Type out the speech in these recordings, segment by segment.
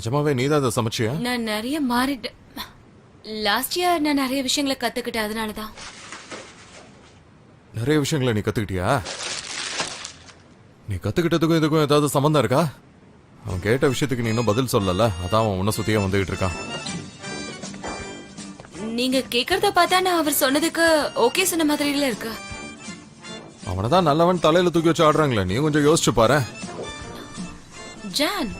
நிஜமாவே நீதான் அதை சமைச்சியா? நான் நிறைய மாறிட்டேன். லாஸ்ட் இயர் நான் நிறைய விஷயங்களை கத்துக்கிட்டேன், அதனாலதான். நிறைய விஷயங்களை நீ கத்துக்கிட்டியா? நீ கத்துக்கிட்டதுக்கும் இதுக்கும் ஏதாவது சம்பந்தம் இருக்கா? அவன் கேட்ட விஷயத்துக்கு நீ இன்னும் பதில் சொல்லல, அதான் அவன் உன்ன சுத்தியே வந்துகிட்டு இருக்கான். நீங்க கேக்குறத பார்த்தா நான் அவர் சொன்னதுக்கு ஓகே சொன்ன மாதிரில இருக்கு. அவனதான் நல்லவன் தலையில தூக்கி வச்சு ஆடுறாங்களே, நீ கொஞ்சம் யோசிச்சு பாரு. ஜான்,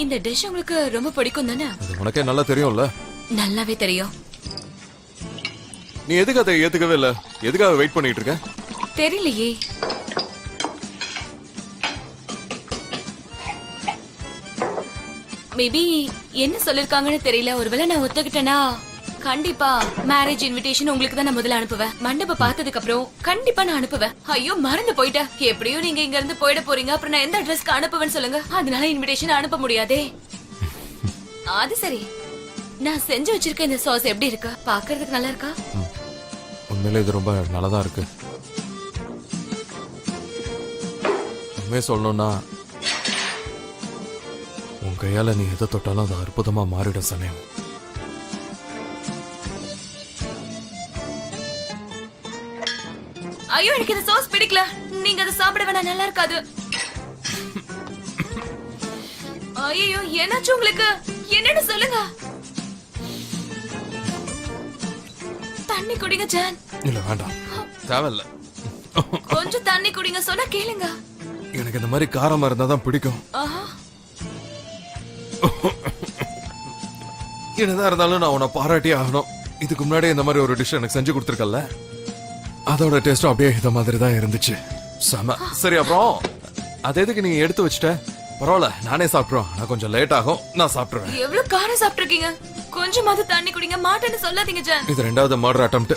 இந்த டிஷ் உங்களுக்கு ரொம்ப பிடிக்கும் தானே? அது உனக்கே நல்லா தெரியும்ல. நல்லாவே தெரியும். நீ எதுக்கு அதை ஏத்துக்கவே இல்ல? எதுக்காக வெயிட் பண்ணிட்டு இருக்க? தெரியலையே. மேபி என்ன சொல்லிருக்காங்கன்னு தெரியல. ஒருவேளை நான் ஒத்துக்கிட்டேனா கண்டிப்பா மேரேஜ் இன்விடேஷன் உங்களுக்கு தான் நான் முதல்ல அனுப்புவேன். மண்டபம் பார்த்ததுக்கு அப்புறம் கண்டிப்பா நான் அனுப்புவேன். ஐயோ மறந்து போயிட்டேன். எப்படியும் நீங்க இங்க இருந்து போயிட போறீங்க, அப்புறம் நான் எந்த அட்ரஸ்க்கு அனுப்புவேன்னு சொல்லுங்க. அதனால இன்விடேஷன் அனுப்ப முடியாதே. அது சரி, நான் செஞ்சு வச்சிருக்க இந்த சாஸ் எப்படி இருக்கு? பாக்குறதுக்கு நல்லா இருக்கா? உண்மையிலே இது ரொம்ப நல்லதா இருக்கு. உண்மையை சொல்லணும்னா உன் கையால நீ எதை தொட்டாலும் அது அற்புதமா மாறிடும் சமயம். ஐயோ எனக்கு இந்த சாஸ் பிடிக்கல. நீங்க அதை சாப்பிட வேணா, நல்லா இருக்காது. ஐயோ என்னாச்சு உங்களுக்கு? என்னன்னு சொல்லுங்க. தண்ணி குடிங்க ஜான். இல்ல வேண்டாம், தேவையில்ல. கொஞ்சம் தண்ணி குடிங்க, சொன்னா கேளுங்க. எனக்கு இந்த மாதிரி காரமா இருந்தா தான் பிடிக்கும். என்னதான் இருந்தாலும் நான் உன்னை பாராட்டி ஆகணும். இதுக்கு முன்னாடி இந்த மாதிரி ஒரு டிஷ் எனக்கு செஞ்சு கொடுத்துருக்கல, அதோட டேஸ்டும் அப்படியே இந்த மாதிரி தான் இருந்துச்சு. செம. சரி, அப்புறம் அது எதுக்கு நீங்க எடுத்து வச்சுட்ட? பரவாயில்ல, நானே சாப்பிடுறோம். நான் கொஞ்சம் லேட் ஆகும், நான் சாப்பிடுவேன். எவ்வளவு காரம் சாப்பிட்டுருக்கீங்க? கொஞ்சமாவது தண்ணி குடிங்க. மாட்டேன்னு சொல்லாதீங்க ஜான். இது ரெண்டாவது மர்டர் அட்டெம்ப்ட்.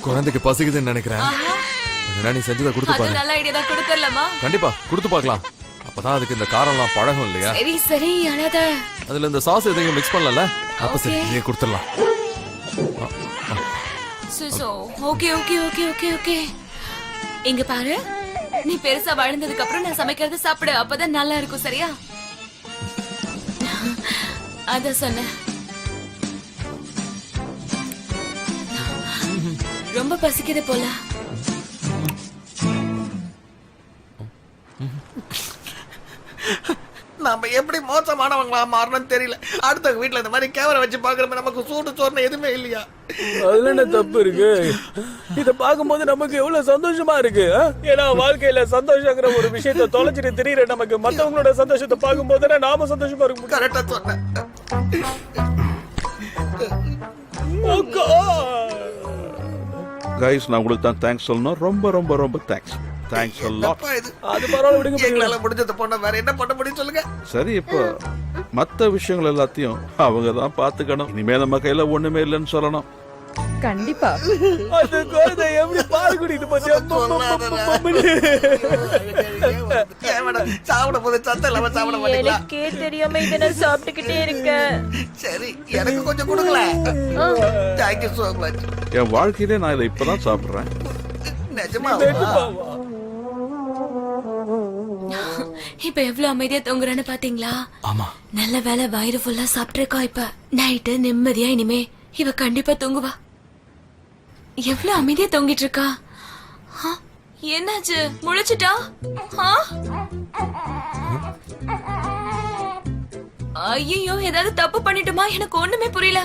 குழந்தைக்கு பசிக்குதுன்னு நினைக்கிறேன். நீ செஞ்சதை கொடுத்து பாரு. நல்ல ஐடியா தான், கொடுக்கலாமா? கண்டிப்பா கொடுத்து பார்க்கலாம். அப்பதான் அதுக்கு இந்த காரம்லாம் பழகும் இல்லையா? சரி சரி, அழாத. அதுல இந்த சாஸ் எதையும் மிக்ஸ் பண்ணல. அப்ப சரி, நீயே கொடுத்துடலாம். So okay okay okay okay okay. இங்க பாரு, நீ பெருசா வளர்ந்ததுக்கு அப்புறம் நான் சமைக்கிறது சாப்பிடு, அப்பதான் நல்லா இருக்கும். சரியா? அத சொன்ன. ரொம்ப பசிக்குது போல. நம்ம எப்படி மோசமானவங்களா மாறணும்னு தெரியல. அடுத்த வீட்டுல இந்த மாதிரி கேமரா வச்சு பாக்குறப்ப நமக்கு சூடு சோறுன்னு எதுவுமே இல்லையா? அதுல என்ன தப்பு இருக்கு? இத பாக்கும்போது நமக்கு எவ்வளவு சந்தோஷமா இருக்கு. ஏன்னா வாழ்க்கையில சந்தோஷங்கிற ஒரு விஷயத்த தொலைச்சிட்டு திரியிற நமக்கு மத்தவங்களோட சந்தோஷத்தை பார்க்கும்போது நாம சந்தோஷமா இருக்கும். கரெக்டா சொன்னேன். கைஸ், நான் உங்களுக்கு தான் தேங்க்ஸ் சொல்லணும். ரொம்ப ரொம்ப ரொம்ப தேங்க்ஸ். Thanks a lot. அது பரவாயில்ல, விடுங்க. எங்களால முடிஞ்சத பண்ண வேற என்ன பண்ண முடியும் சொல்லுங்க. சரி, இப்போ மத்த விஷயங்கள் எல்லாத்தையும் அவங்க தான் பாத்துக்கணும். இனிமே நம்ம கையில ஒண்ணுமே இல்லைன்னு சொல்லணும். கண்டிப்பா. அந்த குழந்தை எப்படி பால் குடிட்டு போச்சு. சாப்பிட போது சத்தம் இல்லாம சாப்பிட மாட்டீங்களா? எனக்கே தெரியாம இதை நான் சாப்பிட்டுக்கிட்டே இருக்கேன். சரி, எனக்கு கொஞ்சம் கொடுக்கல. Thank you so much. என் வாழ்க்கையிலே நான் இதை இப்பதான் சாப்பிடுறேன். நிஜமா? இப்ப எவ்வளவு அமைதியா தூங்குறான்னு பாத்தீங்களா? ஆமா, நல்ல வேலை, வயிறு ஃபுல்லா சாப்பிட்டிருக்கா. இப்ப நைட்டு நிம்மதியா இனிமே இவ கண்டிப்பா தூங்குவா. எவ்வளவு அமைதியா தூங்கிட்டு இருக்கா. என்னாச்சு? முழிச்சிட்டா? ஐயோ, ஏதாவது தப்பு பண்ணிட்டுமா? எனக்கு ஒண்ணுமே புரியல.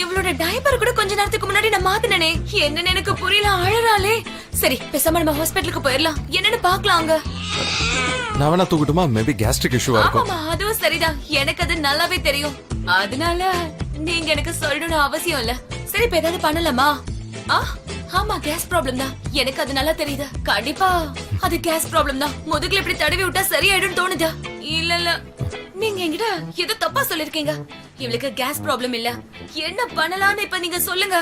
இவளோட டைப்பர் கூட கொஞ்ச நேரத்துக்கு முன்னாடி நான் மாத்தினே. என்னன்னு எனக்கு புரியல. அழறாளே. சரி, பேசாம நம்ம ஹாஸ்பிட்டலுக்கு போயிடலாம். என்னன்னு பாக்கலாம் அங்க. நான் வேணா தூக்கட்டுமா? மேபி கேஸ்ட்ரிக் இஷ்யூவா இருக்கும். ஆமா, அதுவும் சரிதான். எனக்கு அது நல்லாவே தெரியும். அதனால நீங்க எனக்கு சொல்லணும்னு அவசியம் இல்ல. சரி, இப்ப ஏதாவது பண்ணலாமா? ஆமா, கேஸ் ப்ராப்ளம் தான். எனக்கு அது நல்லா தெரியுது. கண்டிப்பா அது கேஸ் ப்ராப்ளம் தான். முதுகுல இப்படி தடவி விட்டா சரியாயிடும் தோணுதா? இல்ல இல்ல, நீங்க என்கிட்ட ஏதோ தப்பா சொல்லிருக்கீங்க. இவளுக்கு கேஸ் ப்ராப்ளம் இல்ல. என்ன பண்ணலாம்னு இப்ப நீங்க சொல்லுங்க.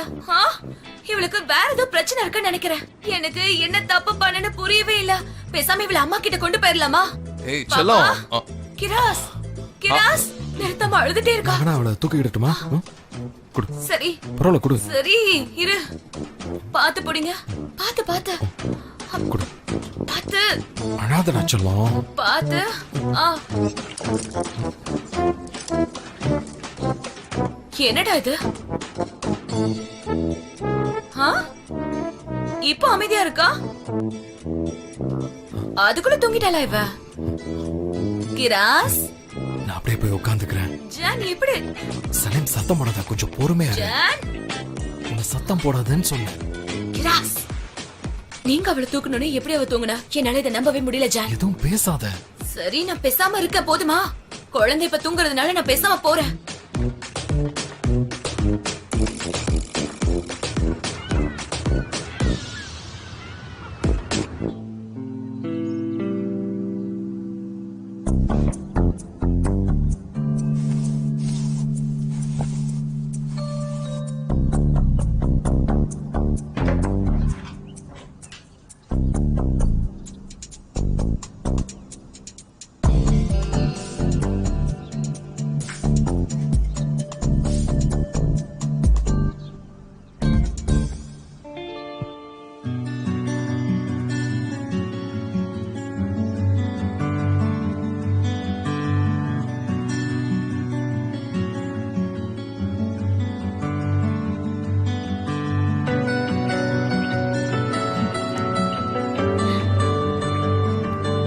இவளுக்கு வேற ஏதோ பிரச்சனை இருக்குன்னு நினைக்கிறேன். எனக்கு என்ன தப்பு பண்ணனு புரியவே இல்ல. பேசாம இவள அம்மா கிட்ட கொண்டு போயிடலாமா? ஏய் செல்லம். கிராஸ், கிராஸ், நிறுத்தாம அழுதுட்டே இருக்கா. நான் அவளை தூக்கிடட்டுமா? குடு சரி பரவாயில்ல குடு சரி இரு, பாத்து போடுங்க. பாத்து பாத்து குடு பாத்து அழாத செல்லம். பாத்து. ஆ, என்னடா இது? ஆ, இப்போ அமைதியா இருக்கா? அதுக்குள்ள தூங்கிட்டாளா இவ? கிராஸ், நான் அப்படியே போய் உட்காந்துக்கிறேன். ஜான் எப்படி? சலீம் சத்தம் போடாத, கொஞ்சம் பொறுமையா இரு. ஜான், உன்னை சத்தம் போடாதுன்னு சொன்னேன். கிராஸ், நீங்க அவளை தூக்கணும்னு எப்படி அவ தூங்குனா? என்னால இதை நம்பவே முடியல ஜான். எதுவும் பேசாத. சரி, நான் பேசாம இருக்க போதுமா? குழந்தை இப்ப தூங்குறதுனால நான் பேசாம போறேன்.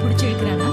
பிடிச்சிருக்கிறானா?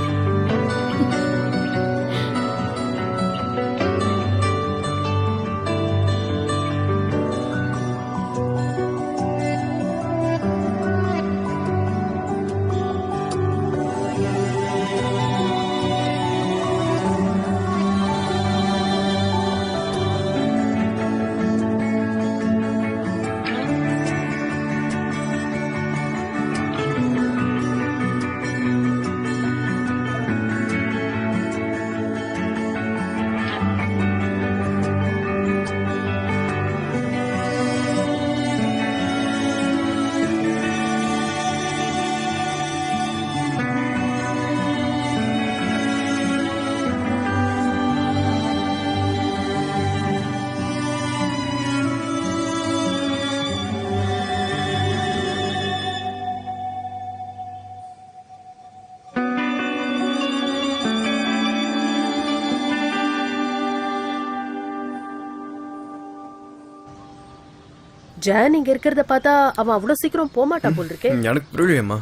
ஜான் இங்க இருக்கிறத பார்த்தா அவன் அவ்வளவு சீக்கிரம் போக மாட்டான் போல் இருக்கே. எனக்கு புரியலையம்மா.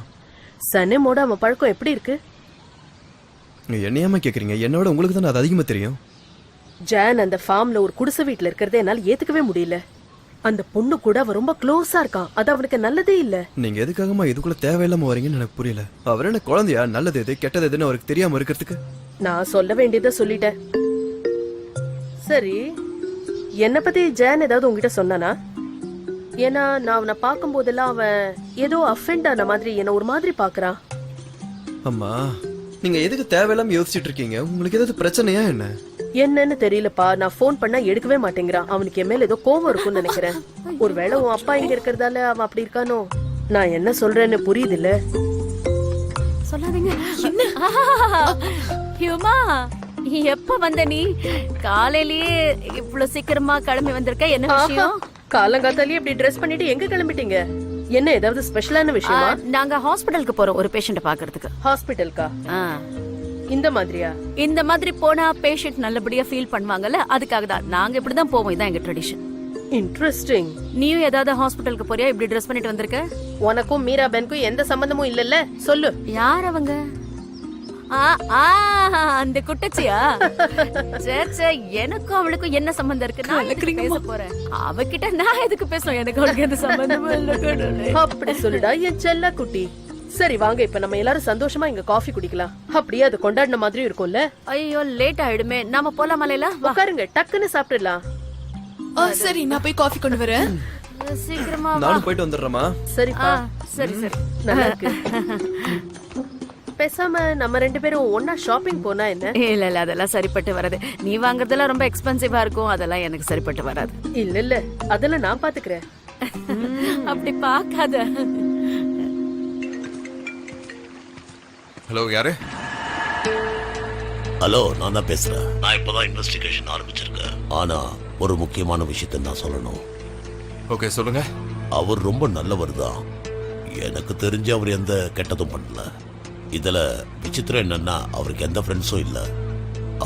சனமோட அவன் பழக்கம் எப்படி இருக்கு? என்னையாம கேக்குறீங்க? என்னோட உங்களுக்கு தானே அது அதிகமா தெரியும். ஜான் அந்த ஃபார்ம்ல ஒரு குடிசை வீட்டுல இருக்கிறத என்னால ஏத்துக்கவே முடியல. அந்த பொண்ணு கூட அவன் ரொம்ப க்ளோஸா இருக்கான். அது அவனுக்கு நல்லதே இல்ல. நீங்க எதுக்காகமா இதுக்குள்ள தேவையில்லாம வரீங்கன்னு எனக்கு புரியல. அவர் என்ன குழந்தையா? நல்லது எது கெட்டது எதுன்னு அவருக்கு தெரியாம இருக்கிறதுக்கு. நான் சொல்ல வேண்டியதை சொல்லிட்டேன். சரி, என்ன பத்தி ஜான் ஏதாவது உங்ககிட்ட சொன்னானா? ஏன்னா நான் அவனை பார்க்கும் போதெல்லாம் அவன் ஏதோ அஃபெண்ட் ஆன மாதிரி என்ன ஒரு மாதிரி பாக்குறான். அம்மா, நீங்க எதுக்கு தேவையில்லாம யோசிச்சுட்டு இருக்கீங்க? உங்களுக்கு ஏதாவது பிரச்சனையா என்ன? என்னன்னு தெரியலப்பா, நான் ஃபோன் பண்ணா எடுக்கவே மாட்டேங்கிறான். அவனுக்கு என் மேல ஏதோ கோவம் இருக்கும்னு நினைக்கிறேன். ஒருவேளை உன் அப்பா இங்க இருக்கிறதால அவன் அப்படி இருக்கானோ? நான் என்ன சொல்றேன்னு புரியுது இல்ல? சொல்லாதீங்க. ஹியூமா, எப்ப வந்த நீ? காலையிலேயே இவ்வளவு சீக்கிரமா கிளம்பி வந்திருக்க, என்ன விஷயம்? காலங்காத்தாலேயே இப்படி ட்ரெஸ் பண்ணிட்டு எங்க கிளம்பிட்டீங்க? என்ன ஏதாவது ஸ்பெஷலான விஷயமா? நாங்க ஹாஸ்பிடலுக்கு போறோம் ஒரு பேஷண்ட பாக்குறதுக்கு. ஹாஸ்பிடலுக்கா? இந்த மாதிரியா? இந்த மாதிரி போனா பேஷண்ட் நல்லபடியா ஃபீல் பண்ணுவாங்கல்ல, அதுக்காக தான் நாங்க இப்படிதான் போவோம். இதான் எங்க ட்ரெடிஷன். இன்ட்ரெஸ்டிங். நீயும் ஏதாவது ஹாஸ்பிடலுக்கு போறியா? இப்படி ட்ரெஸ் பண்ணிட்டு வந்திருக்க? உனக்கும் மீரா பென்க்கும் எந்த சம்பந்தமும் இல்லல்ல? சொல்லு. யார் அவங்க? அந்த குட்டச்சியா? சே, எனக்கும் அவளுக்கும் என்ன சம்பந்தம் இருக்கு? நான் எதுக்கு பேச போறேன்? அவகிட்ட நான் எதுக்கு பேசணும்? எனக்கு அவளுக்கு எந்த சம்பந்தமும் இல்ல. அப்படி சொல்லுடா என் செல்ல குட்டி. சரி வாங்க, இப்ப நம்ம எல்லாரும் சந்தோஷமா இங்க காஃபி குடிக்கலாம். அப்படியே அது கொண்டாடின மாதிரி இருக்கும்ல. ஐயோ, லேட் ஆயிடுமே. நாம போலாம் மலையில. உட்காருங்க, டக்குன்னு சாப்பிடலாம். சரி, நான் போய் காஃபி கொண்டு வரேன். சீக்கிரமா வா. நானும் போயிட்டு வந்துடுறேமா. சரிப்பா. சரி சரி. நல்லா இருக்கு. பேசாம நம்ம ரெண்டு பேரும் ஒன்னா ஷாப்பிங் போனா என்ன? இல்ல இல்ல, அதெல்லாம் சரிப்பட்டு வராது. நீ வாங்குறதெல்லாம் ரொம்ப எக்ஸ்பென்சிவா இருக்கும். அதெல்லாம் எனக்கு சரிப்பட்டு வராது. இல்ல இல்ல, அதெல்லாம் நான் பாத்துக்கிறேன். அப்படி பாக்காத. ஹலோ, யாரு? ஹலோ, நான் தான் பேசுறேன். நான் இப்பதான் இன்வெஸ்டிகேஷன் ஆரம்பிச்சிருக்கேன். ஆனா ஒரு முக்கியமான விஷயத்தை நான் சொல்லணும். ஓகே சொல்லுங்க. அவர் ரொம்ப நல்லவர் தான். எனக்கு தெரிஞ்சு அவர் எந்த கெட்டதும் பண்ணல. இதுல விசித்திரம் என்னன்னா, அவருக்கு எந்த ஃப்ரெண்ட்ஸும் இல்ல.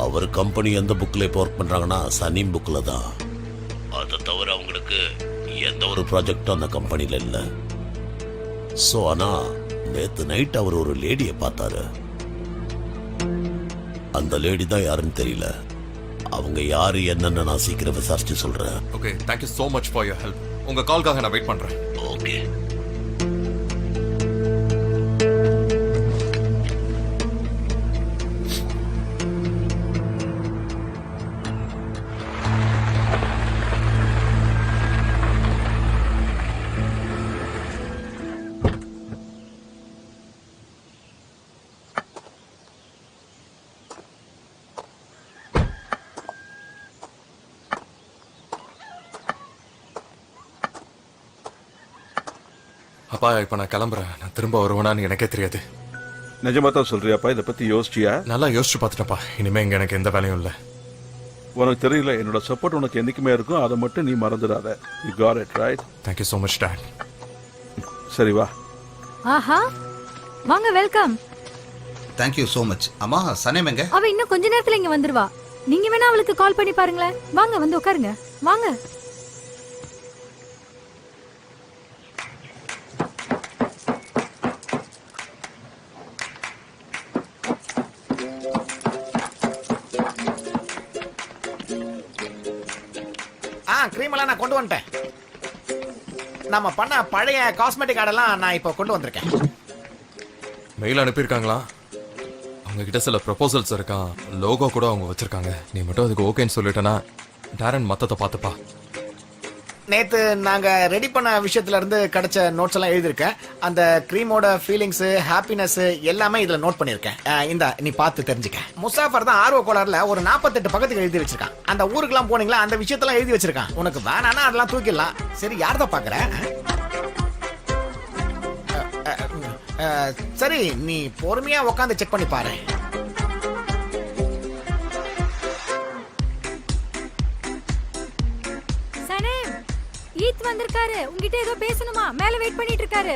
அவர் கம்பெனி எந்த புக்ல இப்போ ஒர்க் பண்றாங்கன்னா சனீம் புக்ல தான். அதை தவிர அவங்களுக்கு எந்த ஒரு ப்ராஜெக்டும் அந்த கம்பெனில இல்ல. சோ ஆனா நேத்து நைட் அவர் ஒரு லேடியை பார்த்தாரு. அந்த லேடி தான் யாருன்னு தெரியல. அவங்க யாரு என்னன்னு நான் சீக்கிரம் விசாரிச்சு சொல்றேன். Okay, thank you so much for your help. உங்க கால்காக நான் வெயிட் பண்றேன். ஓகே. அப்பா இப்ப நான் கிளம்புறேன். நான் திரும்ப வருவேனான்னு எனக்கே தெரியாது. நிஜமா தான் சொல்றியாப்பா? இதை பத்தி யோசிச்சியா? நல்லா யோசிச்சு பார்த்துட்டப்பா. இனிமே இங்க எனக்கு எந்த வேலையும் இல்ல. உனக்கு தெரியல, என்னோட சப்போர்ட் உனக்கு என்னைக்குமே இருக்கும். அதை மட்டும் நீ மறந்துடாத. You got it right? Thank you so much dot. சரி வா. ஆஹா, வாங்க, வெல்கம். Thank you so much. அம்மா, சனேம் எங்க? அவ இன்னும் கொஞ்ச நேரத்துல இங்க வந்துருவா. நீங்க வேணா அவளுக்கு கால் பண்ணி பாருங்களேன். வாங்க, வந்து உட்காருங்க. வாங்க. கிரீம் எல்லாம் நான் கொண்டு வந்துட்டேன். நம்ம பண்ண பழைய காஸ்மெட்டிக் ஆடெல்லாம் நான் இப்போ கொண்டு வந்திருக்கேன். மெயில் அனுப்பியிருக்காங்களா? அவங்க கிட்ட சில ப்ரொபோசல்ஸ் இருக்கான். லோகோ கூட அவங்க வச்சிருக்காங்க. நீ மட்டும் அதுக்கு ஓகேன்னு சொல்லிட்டேன்னா டேரன் மத்தத்தை பார்த்துப்பா. நேத்து நாங்க ரெடி பண்ண விஷயத்துல இருந்து கிடைச்ச நோட்ஸ் எல்லாம் எழுதியிருக்கேன். அந்த கிரீமோட ஃபீலிங்ஸ், ஹாப்பினஸ் எல்லாமே இதுல நோட் பண்ணிருக்கேன். இந்த நீ பார்த்து தெரிஞ்சுக்க. முசாஃபர் தான் ஆர்வ கோளாறுல ஒரு 48 பக்கத்துக்கு எழுதி வச்சிருக்கான். அந்த ஊருக்குலாம் போனீங்களா, அந்த விஷயத்தெல்லாம் எழுதி வச்சிருக்கான். உனக்கு வேணானா அதெல்லாம் தூக்கிடலாம். சரி, யார்தான் பாக்குற? சரி, நீ பொறுமையா உட்காந்து செக் பண்ணி பாரு. ஈத் வந்திருக்காரு. உங்ககிட்ட ஏதோ பேசணுமா? மேல வெயிட் பண்ணிட்டு இருக்காரு.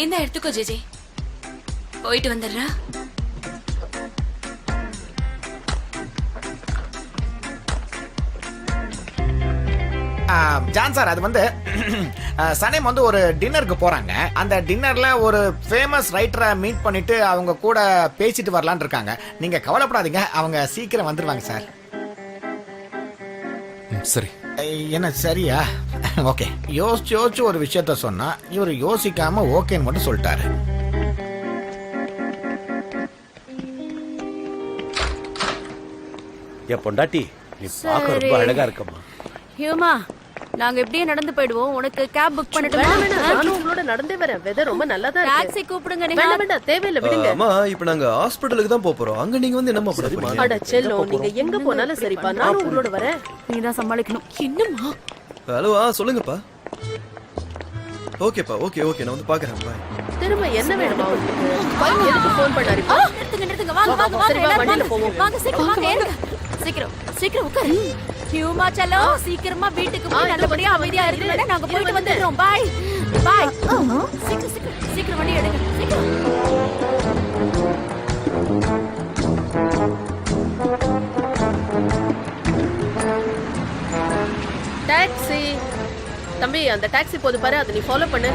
இந்த எடுத்துக்கோ ஜெஜே, போயிட்டு வந்துடுறா. ஜான் சார், அது வந்து சனேம் வந்து ஒரு டின்னருக்கு போறாங்க. அந்த டின்னர்ல ஒரு ஃபேமஸ் ரைட்டரை மீட் பண்ணிட்டு அவங்க கூட பேசிட்டு வரலான்னு இருக்காங்க. நீங்க கவலைப்படாதீங்க, அவங்க சீக்கிரம் வந்துருவாங்க சார். சரி. என்ன சரியா? ஓகே. யோசிச்சு ஒரு விஷயத்த சொன்னா இவர் யோசிக்காம ஓகேன்னு மட்டும் சொல்லிட்டாரு. என் பொண்டாட்டி, நீ பார்க்க ரொம்ப அழகா இருக்கம்மா. ஹியூமா, நாங்க இப்படியே நடந்து போயிடுவோம். உனக்கு கேப் புக் பண்ணட்டுமா? நானும் உங்களோட நடந்தே வரேன். வெதர் ரொம்ப நல்லா தான் இருக்கு. டாக்ஸி கூப்பிடுங்க. வேண்டாம் வேண்டாம், தேவையில்லை, விடுங்க. அம்மா, இப்போ நாங்க ஹாஸ்பிடலுக்கு தான் போறோம். அங்க நீங்க வந்து என்னம்மா பண்ண போறீங்க? அட செல்லம், நீங்க எங்க போனாலும் சரிப்பா, நானும் உங்களோட வரேன். நீ தான் சமாளிக்கணும். என்னம்மா? ஹலோ, சொல்லுங்கப்பா. ஓகேப்பா, ஓகே ஓகே, நான் வந்து பாக்குறேன். பாய். திரும்ப என்ன வேணுமா உங்களுக்கு? எதுக்கு ஃபோன் பண்ணாரு? நிறுத்துங்க. வாங்க வாங்க வாங்க. சரி, வா, வண்டியில போவோம். வாங்க, சீக்கிரம் வாங்க. ஏறுங்க. சீக்கிரம் உட்காரு. ஹியூமா, செல்லோ, சீக்கிரமா வீட்டுக்கு போய் நல்லபடியா அமைதியா இருங்க. நாங்க போயிட்டு வந்துடுறோம். பாய். சீக்கிரம் வண்டி எடுங்க. சீக்கிரம். டாக்ஸி. தம்பி, அந்த டாக்ஸி போது பாரு, அதை நீ ஃபாலோ பண்ணு.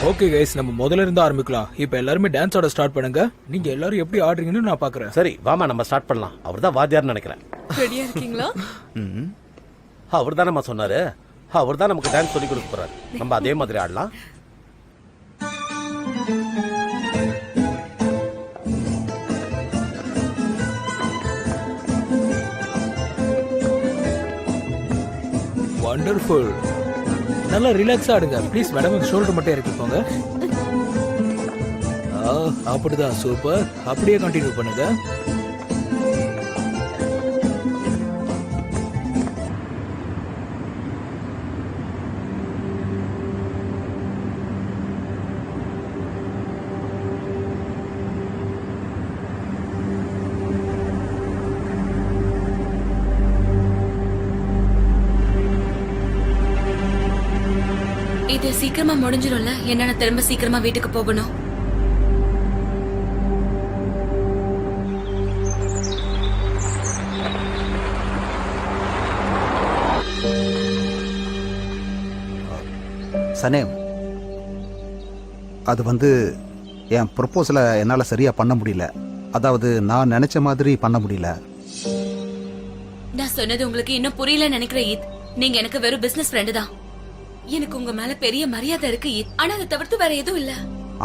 ஓகே கைஸ், நம்ம முதல்ல இருந்து ஆரம்பிக்கலாம். இப்போ எல்லாரும் டான்ஸ் ஆட ஸ்டார்ட் பண்ணுங்க. நீங்க எல்லாரும் எப்படி ஆடுறீங்கன்னு நான் பாக்குறேன். சரி வாமா நம்ம ஸ்டார்ட் பண்ணலாம். அவர் தான் வாத்தியார்னு நினைக்கிறேன். ரெடியா இருக்கீங்களா? அவர் தான் நம்ம சொன்னாரு. அவர் தான் நமக்கு டான்ஸ் சொல்லி கொடுக்க போறாரு. நம்ம அதே மாதிரி ஆடலாம். வண்டர்ஃபுல். நல்லா ரிலாக்ஸா ஆடுங்க ப்ளீஸ். மேடம் ஷோல்டர் மட்டும் இறக்கிக்கோங்க. அப்படிதான், சூப்பர். அப்படியே கண்டினியூ பண்ணுங்க. இது சீக்கிரமா முடிஞ்சிடும்ல? என்ன திரும்ப சீக்கிரமா வீட்டுக்கு போகணும். சனேம், அது வந்து என் ப்ரொப்போசலை என்னால் சரியாக பண்ண முடியல. அதாவது நான் நினைச்ச மாதிரி பண்ண முடியல. நான் சொன்னது உங்களுக்கு இன்னும் புரியல நினைக்கிறேன் ஈத். நீங்க எனக்கு வெறும் பிசினஸ் ஃப்ரெண்டு தான். எனக்கு உங்க மேல பெரிய மரியாதை இருக்கு ஈத். ஆனா அதை தவிர்த்து வேற எதுவும் இல்ல.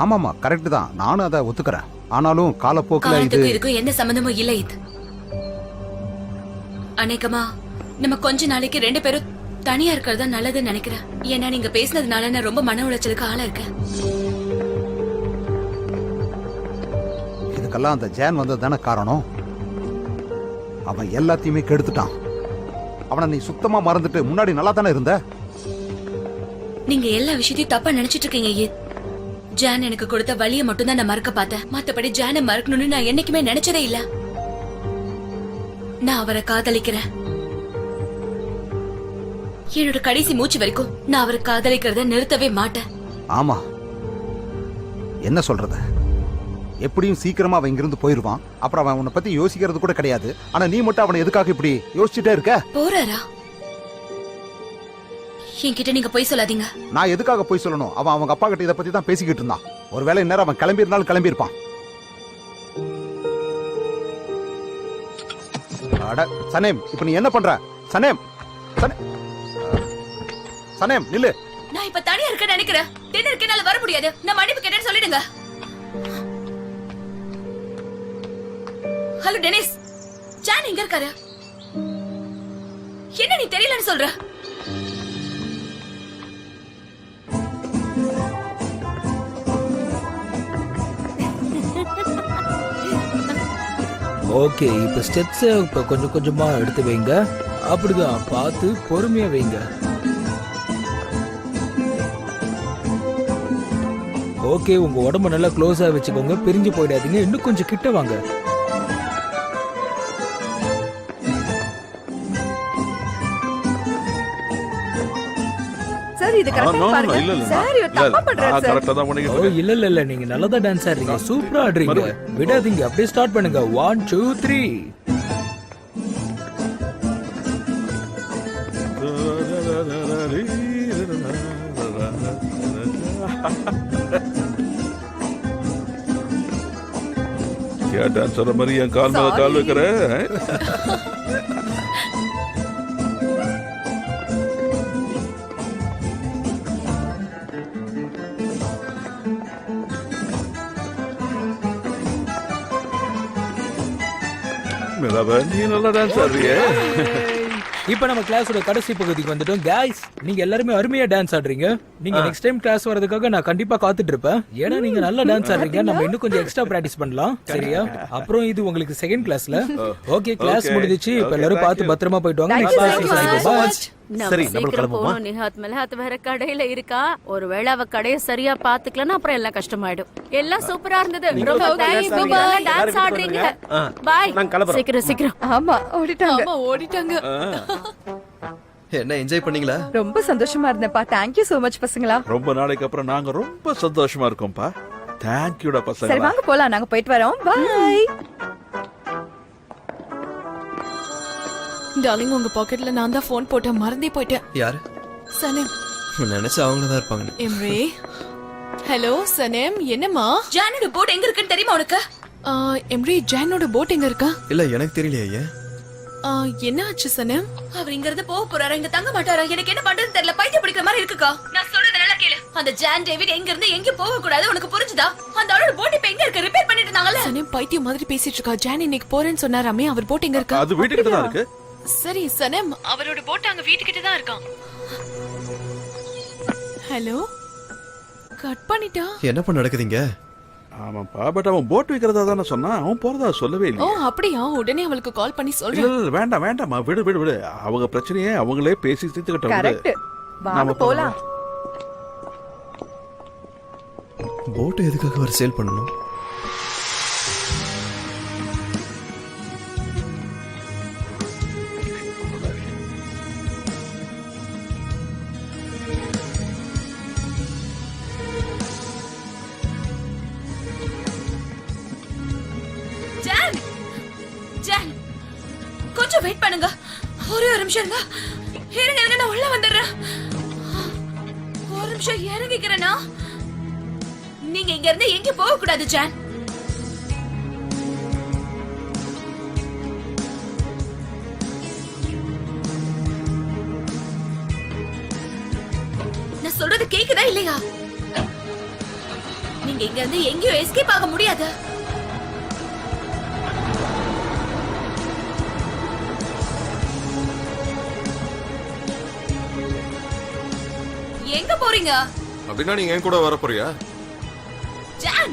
ஆமாமா, கரெக்ட் தான், நானும் அதை ஒத்துக்கிறேன். ஆனாலும் காலப்போக்கில் இது காலத்துக்கு இதுக்கும் எந்த சம்பந்தமும் இல்ல ஈத். அநேகமா நம்ம கொஞ்ச நாளைக்கு 2 பேரும் தனியா இருக்கிறதா நல்லதுன்னு நினைக்கிறேன். ஏன்னா நீங்க பேசினதுனால நான் ரொம்ப மன உளைச்சலுக்கு ஆளா இருக்கேன். இதுக்கெல்லாம் அந்த ஜேன் வந்தது தானே காரணம். அவன் எல்லாத்தையுமே கெடுத்துட்டான். அவனை நீ சுத்தமா மறந்துட்டு முன்னாடி நல்லா தானே இருந்த. நீங்க எல்லா விஷயத்தையும் தப்பா நினைச்சிட்டு இருக்கீங்க ஈத். ஜான் எனக்கு கொடுத்த வழியை மட்டும் தான் நான் மறக்க பார்த்தேன். மத்தபடி ஜானை மறக்கணும்னு நான் என்னைக்குமே நினைச்சதே இல்ல. நான் அவரை காதலிக்கிறேன். என்னோட கடைசி மூச்சு வரைக்கும் நான் அவரை காதலிக்கிறத நிறுத்தவே மாட்டேன். ஆமா, என்ன சொல்றது, எப்படியும் சீக்கிரமா அவன் இங்கிருந்து போயிருவான். அப்புறம் அவன் உன்னை பத்தி யோசிக்கிறது கூட கிடையாது. ஆனா நீ மட்டும் அவனை எதுக்காக இப்படி யோசிச்சுட்டே இருக்க? போறாரா? என்கிட்ட நீங்க போய் சொல்லாதீங்க. நான் எதுக்காக போய் சொல்லணும்? அவன் அவங்க அப்பா கிட்ட இதை பத்தி தான் பேசிக்கிட்டு இருந்தான். ஒருவேளை இந்நேரம் அவன் கிளம்பி இருந்தாலும் கிளம்பி இருப்பான். அட சனேம், இப்ப நீ என்ன பண்ற? சனேம், சனேம் நில்லு. நான் இப்ப தனியா இருக்க நினைக்கிறேன். டின்னருக்கு என்னால வர முடியாது. நான் மன்னிப்பு கேட்டேன்னு சொல்லிடுங்க. ஹலோ டெனிஸ், ஜான் எங்க இருக்காரு? என்ன நீ தெரியலன்னு சொல்ற? ஓகே, இப்போ ஸ்டெப்ஸை இப்போ கொஞ்சம் கொஞ்சமா எடுத்து வைங்க. அப்படிதான், பார்த்து பொறுமையா வைங்க. ஓகே, உங்க உடம்ப நல்லா க்ளோஸா வச்சுக்கோங்க. பிரிஞ்சு போயிடாதீங்க. இன்னும் கொஞ்சம் கிட்ட வாங்க. சார் இது கரெக்ட்டா பாருங்க. சார் இவர் தப்பா பண்றாரு சார். கரெக்டா தான் ஓ பண்ணிக்கிட்டு இல்ல நீங்க நல்லதா டான்ஸ் ஆடுறீங்க. சூப்பரா ஆடுறீங்க. விடாதீங்க, அப்படியே ஸ்டார்ட் பண்ணுங்க. 1 2 3. क्या डांस कर रही है? काल में काल में करे हैं? मेरा बहन ये नल्ला डांस कर रही है. இப்போ நம்ம கிளாஸோட கடைசி பகுதிக்கு வந்துட்டோம். गाइस, நீங்க எல்லாரும் அருமையா டான்ஸ் ஆடுறீங்க. நீங்க நெக்ஸ்ட் டைம் கிளாஸ் வரதுக்காக நான் கண்டிப்பா காத்துட்டு இருப்பேன். ஏன்னா நீங்க நல்லா டான்ஸ் ஆடுறீங்க. நம்ம இன்னும் கொஞ்சம் எக்ஸ்ட்ரா பிராக்டிஸ் பண்ணலாம். சரியா? அப்புறம் இது உங்களுக்கு செகண்ட் கிளாஸ்ல. ஓகே, கிளாஸ் முடிஞ்சிச்சு. இப்போ எல்லாரும் பார்த்து பத்திரமா போயிட்டு வாங்க. நெக்ஸ்ட் கிளாஸ் பாய். சரி, நம்ம கிளம்புவோமா? நிஹாத் மலஹாத் வேற கடையில இருக்கா. ஒருவேளை அவ கடையை சரியா பாத்துக்கலன்னா அப்புறம் எல்லாம் கஷ்டமாயிடும். எல்லாம் சூப்பரா இருந்தது. ரொம்ப தேங்க்ஸ். பாய். டான்ஸ் ஆடுறீங்க. பாய். சீக்கிரம் சீக்கிரம். ஆமா, ஓடிட்டாங்க. என்ன என்ஜாய் பண்ணீங்களா? ரொம்ப சந்தோஷமா இருந்தேன்ப்பா. தேங்க் யூ so much பசங்களா. ரொம்ப நாளைக்கு அப்புறம் நாங்க ரொம்ப சந்தோஷமா இருக்கோம்ப்பா. தேங்க்யூடா சரி பசங்க. வாங்க போலாம். நாங்க போயிட்டு வரோம். பை. டார்லிங், உங்க பாக்கெட்ல நான் தான் போன் போட்டேன். மறந்தே போயிட்டேன். யாரு? சனேம். நினைச்சு அவங்கள தான் இருப்பாங்க. எம்ரே, ஹலோ சனேம், என்னம்மா? ஜானோட போட் எங்க இருக்குன்னு தெரியுமா உனக்கு? எம்ரி, ஜானோட போட் எங்க இருக்கா? இல்ல எனக்கு தெரியலையே ஏன். என்ன ஆச்சு சனேம்? அவர் இங்க இருந்து போக போறாரா? இங்க தங்க மாட்டாரா? எனக்கு என்ன பண்றதுன்னு தெரியல. பைத்தியம் பிடிக்கிற மாதிரி இருக்குக்கா. நான் சொல்றது நல்லா கேளு. அந்த ஜான் டேவிட் எங்க இருந்து எங்க போக கூடாது, உனக்கு புரிஞ்சுதா? அந்த ஆளோட போட் இப்ப எங்க இருக்கு? ரிப்பேர் பண்ணிட்டு இருந்தாங்கல்ல. சனேம் பைத்தியம் மாதிரி பேசிட்டு இருக்கா. ஜான் இன்னைக்கு போறேன்னு சொன்னாராமே, அவர் போட் எங்க இருக்கா? அது வீட்டுக்கிட்ட தான் இருக்கு. சரி சனேம், அவரோட போட் அங்க வீட்டுக்கிட்ட தான் இருக்கான். ஹலோ, கட் பண்ணிட்டா. என்னப்பா நடக்குதுங்க? ஆமாப்பா, பட் அவன் போட் வைக்கிறதா தானே சொன்னான். அவன் போறதா சொல்லவே ஓ இல்லை. அப்படியா? உடனே அவளுக்கு கால் பண்ணி இல்ல சொல்றேன். இல்ல வேண்டாம் வேண்டாம்மா, விடு விடு விடு. அவங்க பிரச்சனையே அவங்களே பேசி தீர்த்துக்கிட்டோம். கரெக்ட். வாங்க போலாம். போட்டை எதுக்காக அவர் சேல் பண்ணணும்? ஜான், ஜான், கொஞ்சம் வெயிட் பண்ணுங்க. ஒரே ஒரு நிமிஷம் இருங்க. இருங்க இருங்க, நான் உள்ள வந்துடுறேன். ஒரு நிமிஷம் இறங்கிக்கிறேனா? நீங்க இங்க இருந்து எங்க போக கூடாது ஜான். நான் சொல்றது கேக்குதா இல்லையா? நீங்க இங்க இருந்து எங்கேயும் எஸ்கேப் ஆக முடியாது. எங்க போறீங்க? அப்படின்னா நீங்க என் கூட வர போறியா? ஜான்,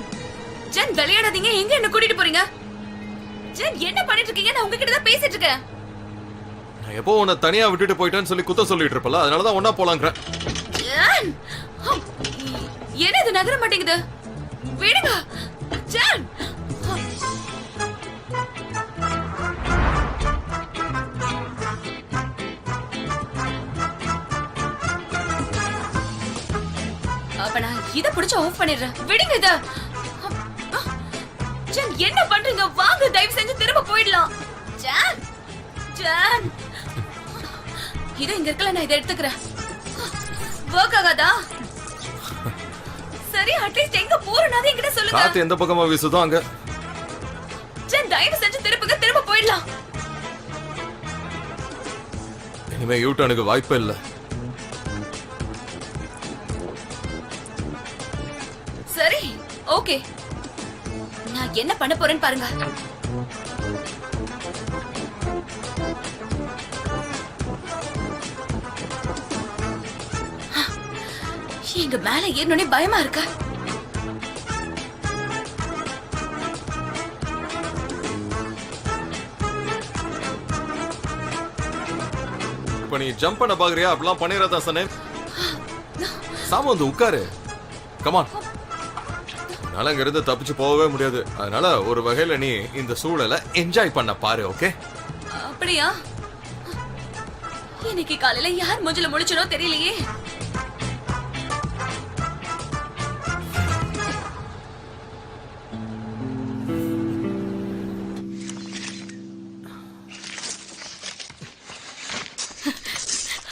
ஜான் விளையாடாதீங்க. எங்க என்ன கூட்டிட்டு போறீங்க? ஜான் என்ன பண்ணிட்டு இருக்கீங்க? நான் உங்ககிட்ட தான் பேசிட்டு இருக்கேன். நான் எப்போ உன்னை தனியா விட்டுட்டு போயிட்டேன்னு சொல்லி குத்த சொல்லிட்டு இருப்பல, அதனாலதான் ஒன்னா போலாங்கிறேன். ஜான், என்ன இது நகர மாட்டேங்குது? விடுங்க ஜான். அப்ப நான் இத புடிச்சு ஆஃப் பண்ணிடுறேன். விடுங்க இத. ஜான் என்ன பண்றீங்க? வாங்க, தயவு செஞ்சு திரும்ப போயிடலாம். ஜான், ஜான், இது இங்க இருக்கல. நான் இதை எடுத்துக்கிறேன். வர்க் ஆகாதா? சரி, அட்லீஸ்ட் எங்க போறனாவது என்கிட்ட சொல்லுங்க. காத்து எந்த பக்கமா வீசுதோ அங்க. ஜான் தயவு செஞ்சு திருப்புங்க, திரும்ப போயிடலாம். இனிமே யூட்டனுக்கு வாய்ப்பே இல்ல. சரி, ஓகே. நான் என்ன பண்ண போறேன்னு பாருங்க. எங்க மேல ஏறணும்னே பயமா இருக்கா? இப்ப நீ ஜம்ப் பண்ண பாக்குறியா? அப்படிலாம் பண்ணிடாத சனே. சாம வந்து உட்காரு. கமான். என்னால அங்க இருந்து தப்பிச்சு போகவே முடியாது. அதனால ஒரு வகையில நீ இந்த சூழலை என்ஜாய் பண்ண பாரு. ஓகே? அப்படியா? இன்னைக்கு காலையில யார் மூஞ்சில முழிச்சனோ தெரியலையே.